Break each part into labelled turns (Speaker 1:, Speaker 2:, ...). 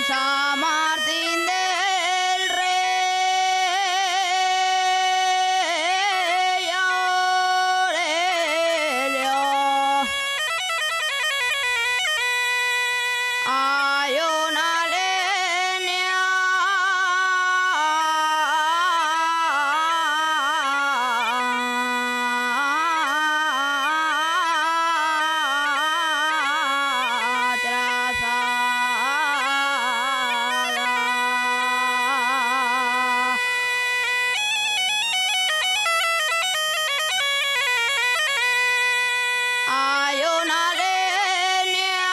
Speaker 1: San Martín del Rey Aurelio. Hay una leña hay una leña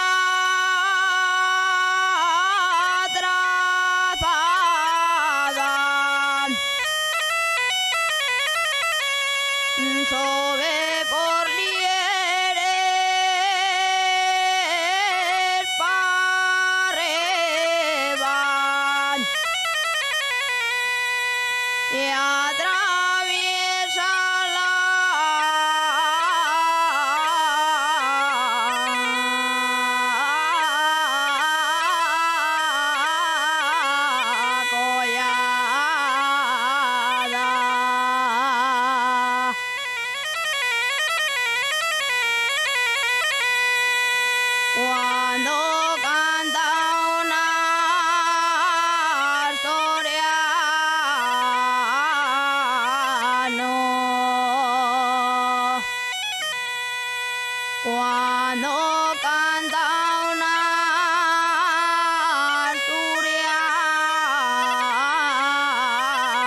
Speaker 1: trazada sobre por lieres para arriba y atraviesa la collada. Cuando canta una asturiano, cuando canta una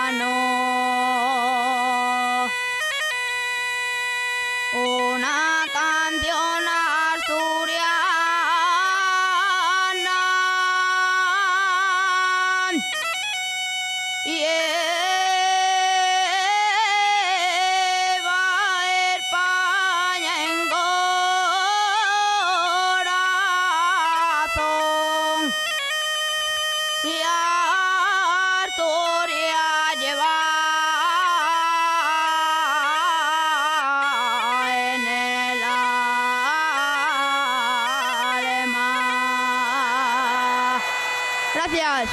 Speaker 1: asturiano, una canción asturiana lleva España en corazón y Asturias lleva en el alma. Gracias.